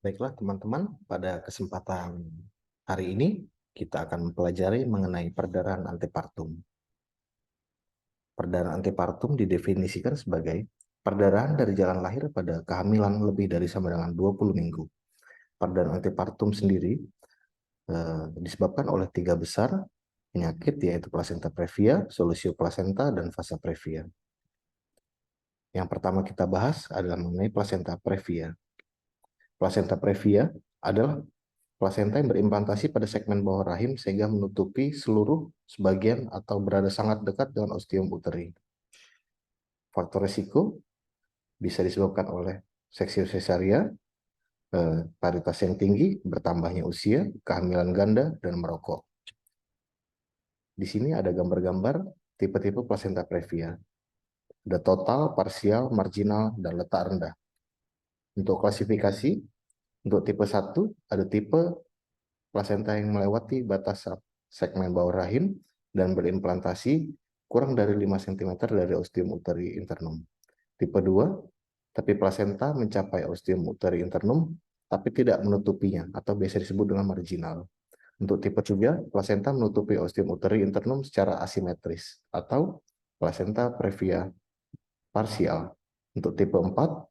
Baiklah teman-teman, pada kesempatan hari ini kita akan mempelajari mengenai perdarahan antepartum. Perdarahan antepartum didefinisikan sebagai perdarahan dari jalan lahir pada kehamilan lebih dari sama dengan 20 minggu. Perdarahan antepartum sendiri disebabkan oleh 3 besar penyakit, yaitu placenta previa, solusio placenta, dan vasa previa. Yang pertama kita bahas adalah mengenai placenta previa. Placenta previa adalah plasenta yang berimplantasi pada segmen bawah rahim sehingga menutupi seluruh, sebagian, atau berada sangat dekat dengan ostium uteri. Faktor risiko bisa disebabkan oleh seksi sesaria, paritas yang tinggi, bertambahnya usia, kehamilan ganda, dan merokok. Di sini ada gambar-gambar tipe-tipe plasenta previa. Ada total, parsial, marginal, dan letak rendah. Untuk klasifikasi, untuk tipe 1 ada tipe plasenta yang melewati batas segmen bawah rahim dan berimplantasi kurang dari 5 cm dari ostium uteri internum. Tipe 2, tapi plasenta mencapai ostium uteri internum tapi tidak menutupinya atau biasa disebut dengan marginal. Untuk tipe 3, plasenta menutupi ostium uteri internum secara asimetris atau plasenta previa parsial. Untuk tipe 4,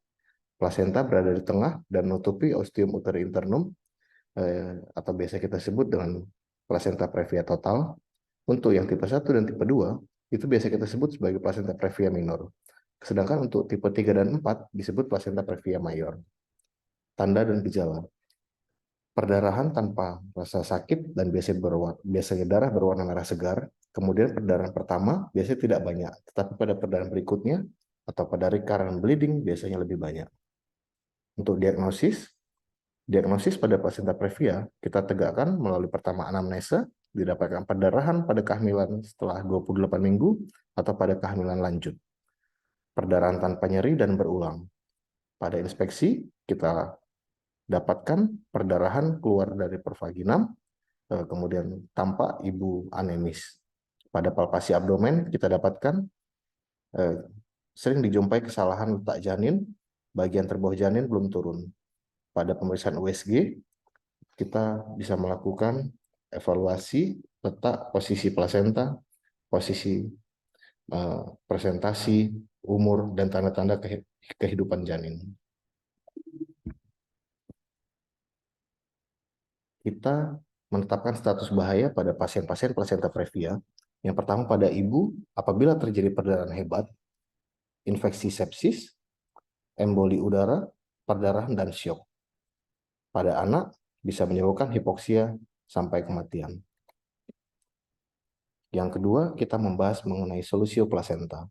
plasenta berada di tengah dan menutupi ostium uteri internum atau biasa kita sebut dengan plasenta previa total. Untuk yang tipe 1 dan tipe 2, itu biasa kita sebut sebagai plasenta previa minor. Sedangkan untuk tipe 3 dan 4 disebut plasenta previa mayor. Tanda dan gejala. Perdarahan tanpa rasa sakit dan biasanya darah berwarna merah segar. Kemudian perdarahan pertama biasanya tidak banyak, tetapi pada perdarahan berikutnya atau pada recurrent bleeding biasanya lebih banyak. Untuk diagnosis pada plasenta previa kita tegakkan melalui pertama anamnesa, didapatkan perdarahan pada kehamilan setelah 28 minggu atau pada kehamilan lanjut. Perdarahan tanpa nyeri dan berulang. Pada inspeksi kita dapatkan perdarahan keluar dari pervaginam, kemudian tampak ibu anemis. Pada palpasi abdomen kita dapatkan sering dijumpai kesalahan letak janin, bagian terbawah janin belum turun. Pada pemeriksaan USG kita bisa melakukan evaluasi letak posisi plasenta, posisi presentasi, umur, dan tanda-tanda kehidupan janin. Kita menetapkan status bahaya pada pasien-pasien plasenta previa. Yang pertama pada ibu, apabila terjadi perdarahan hebat, infeksi sepsis, emboli udara, perdarahan, dan syok. Pada anak, bisa menyebabkan hipoksia sampai kematian. Yang kedua, kita membahas mengenai solusio plasenta.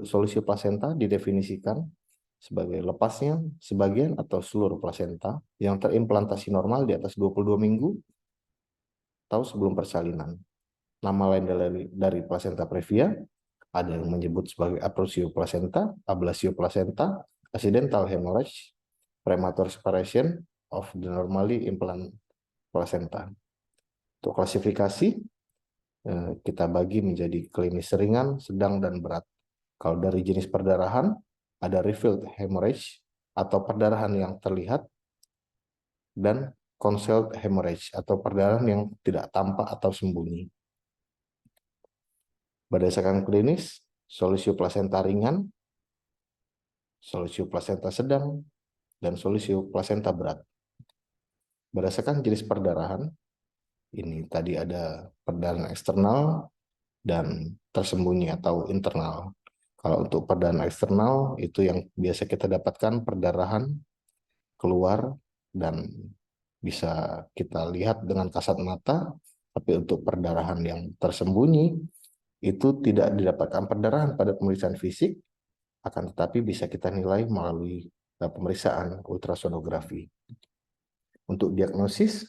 Solusio plasenta didefinisikan sebagai lepasnya sebagian atau seluruh plasenta yang terimplantasi normal di atas 22 minggu atau sebelum persalinan. Nama lain dari plasenta previa ada yang menyebut sebagai approsio placenta, ablasio placenta, accidental hemorrhage, premature separation of the normally implant placenta. Untuk klasifikasi, kita bagi menjadi klinis ringan, sedang, dan berat. Kalau dari jenis perdarahan, ada refilled hemorrhage atau perdarahan yang terlihat, dan concealed hemorrhage atau perdarahan yang tidak tampak atau sembunyi. Berdasarkan klinis, solusio plasenta ringan, solusio plasenta sedang, dan solusio plasenta berat. Berdasarkan jenis perdarahan, ini tadi ada perdarahan eksternal dan tersembunyi atau internal. Kalau untuk perdarahan eksternal, itu yang biasa kita dapatkan perdarahan keluar dan bisa kita lihat dengan kasat mata, tapi untuk perdarahan yang tersembunyi, itu tidak didapatkan perdarahan pada pemeriksaan fisik, akan tetapi bisa kita nilai melalui pemeriksaan ultrasonografi. Untuk diagnosis,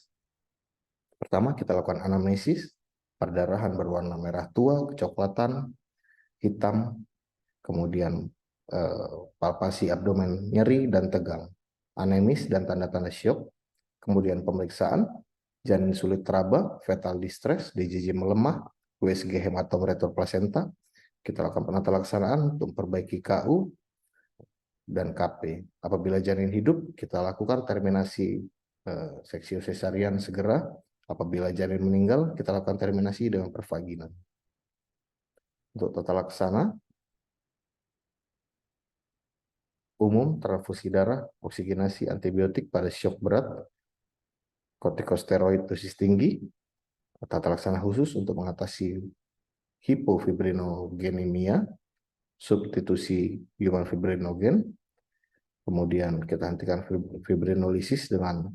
pertama kita lakukan anamnesis, perdarahan berwarna merah tua, kecoklatan, hitam, kemudian palpasi abdomen nyeri dan tegang, anemis dan tanda-tanda syok, kemudian pemeriksaan, janin sulit teraba, fetal distress, DJJ melemah, USG hematom retroplasenta. Kita lakukan penata laksanaan untuk memperbaiki KU dan KP. Apabila janin hidup, kita lakukan terminasi seksio sesarian segera. Apabila janin meninggal, kita lakukan terminasi dengan pervaginan. Untuk tata laksana, umum, transfusi darah, oksigenasi, antibiotik pada shock berat, kortikosteroid dosis tinggi, tata laksana khusus untuk mengatasi hipofibrinogenemia, substitusi human fibrinogen, kemudian kita hentikan fibrinolisis dengan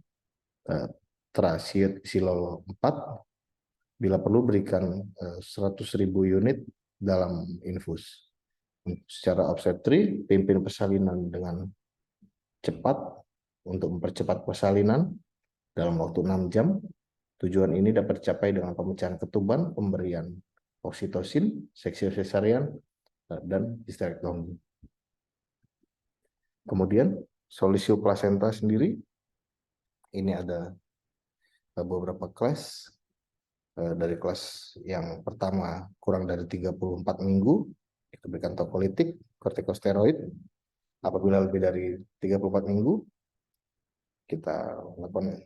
trasilol 4, bila perlu berikan 100.000 unit dalam infus. Secara obstetri, pimpin persalinan dengan cepat untuk mempercepat persalinan dalam waktu 6 jam. Tujuan ini dapat dicapai dengan pemecahan ketuban, pemberian oksitosin, seksio sesarian, dan histerektomi. Kemudian solusio plasenta sendiri, ini ada beberapa kelas. Dari kelas yang pertama kurang dari 34 minggu, kita berikan tokolitik, kortikosteroid. Apabila lebih dari 34 minggu, kita lakukan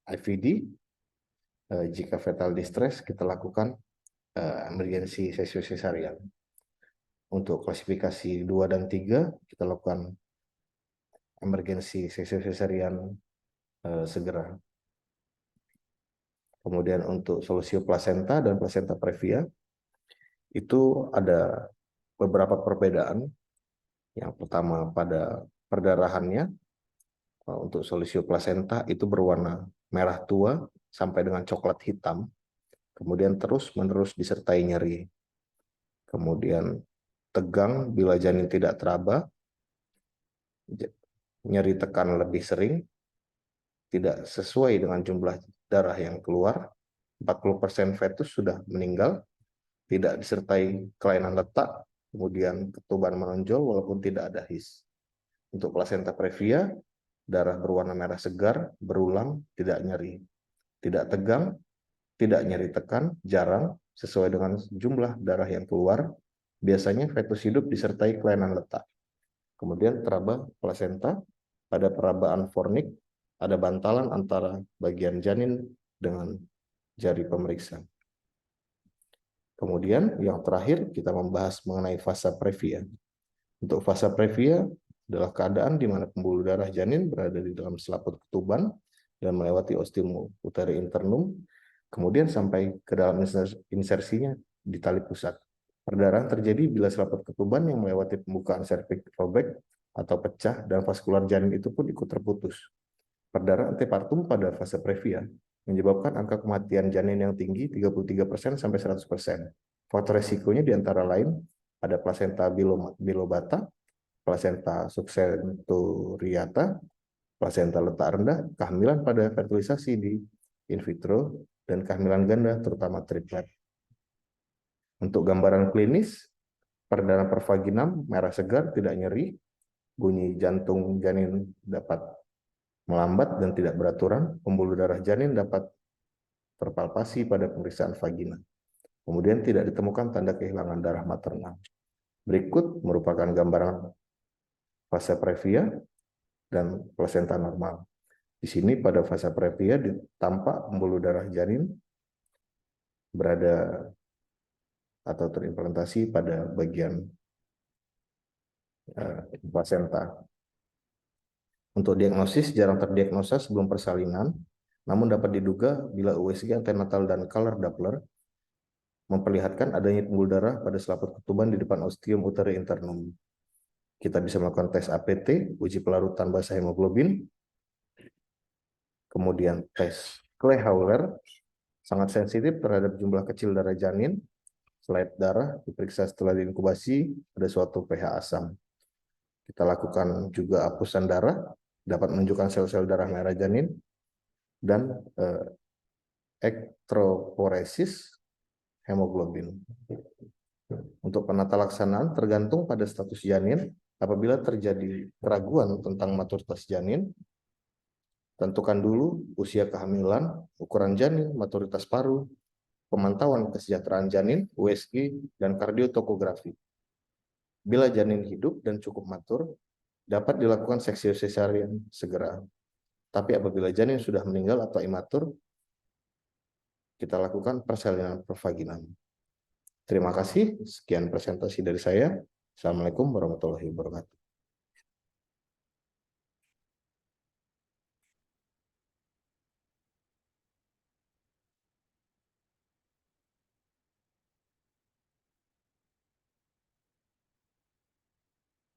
IVD. Jika fetal distress, kita lakukan emergency seksio sesarian. Untuk klasifikasi 2 dan 3, kita lakukan emergency seksio sesarian segera. Kemudian untuk solusio plasenta dan plasenta previa, itu ada beberapa perbedaan. Yang pertama pada perdarahannya, untuk solusio plasenta itu berwarna merah tua sampai dengan coklat hitam, kemudian terus-menerus disertai nyeri. Kemudian tegang bila janin tidak teraba, nyeri tekan lebih sering, tidak sesuai dengan jumlah darah yang keluar, 40% fetus sudah meninggal, tidak disertai kelainan letak, kemudian ketuban menonjol walaupun tidak ada his. Untuk plasenta previa, darah berwarna merah segar, berulang, tidak nyeri, tidak tegang, tidak nyeri tekan, jarang, sesuai dengan jumlah darah yang keluar. Biasanya fetus hidup disertai kelainan letak. Kemudian teraba plasenta, pada perabaan fornik, ada bantalan antara bagian janin dengan jari pemeriksa. Kemudian yang terakhir kita membahas mengenai fase previa. Untuk fase previa adalah keadaan di mana pembuluh darah janin berada di dalam selaput ketuban dan melewati ostium uteri internum, kemudian sampai ke dalam insersinya di tali pusat. Perdarahan terjadi bila selaput ketuban yang melewati pembukaan serviks robek atau pecah dan vaskular janin itu pun ikut terputus. Perdarahan antepartum pada fase previa menyebabkan angka kematian janin yang tinggi 33% sampai 100%. Faktor resikonya diantara lain ada plasenta bilobata, plasenta subcenturiata, plasenta letak rendah, kehamilan pada fertilisasi di in vitro, dan kehamilan ganda terutama triplet. Untuk gambaran klinis, perdarahan pervaginam merah segar, tidak nyeri, bunyi jantung janin dapat melambat dan tidak beraturan, pembuluh darah janin dapat terpalpasi pada pemeriksaan vagina. Kemudian tidak ditemukan tanda kehilangan darah maternal. Berikut merupakan gambaran fase previa dan plasenta normal. Di sini pada fase previa tampak pembuluh darah janin berada atau terimplementasi pada bagian plasenta. Untuk diagnosis jarang terdiagnosa sebelum persalinan, namun dapat diduga bila USG antenatal dan color Doppler memperlihatkan adanya pembuluh darah pada selaput ketuban di depan ostium uteri internum. Kita bisa melakukan tes APT, uji pelarutan basa hemoglobin, kemudian tes Kleihauer, sangat sensitif terhadap jumlah kecil darah janin, slide darah diperiksa setelah diinkubasi pada suatu pH asam. Kita lakukan juga hapusan darah, dapat menunjukkan sel-sel darah merah janin, dan ektroporesis hemoglobin. Untuk penata laksanaan tergantung pada status janin. Apabila terjadi keraguan tentang maturitas janin, tentukan dulu usia kehamilan, ukuran janin, maturitas paru, pemantauan kesejahteraan janin, USG, dan kardiotokografi. Bila janin hidup dan cukup matur, dapat dilakukan seksi sesarian segera. Tapi apabila janin sudah meninggal atau imatur, kita lakukan persalinan provaginal. Terima kasih. Sekian presentasi dari saya. Assalamualaikum warahmatullahi wabarakatuh.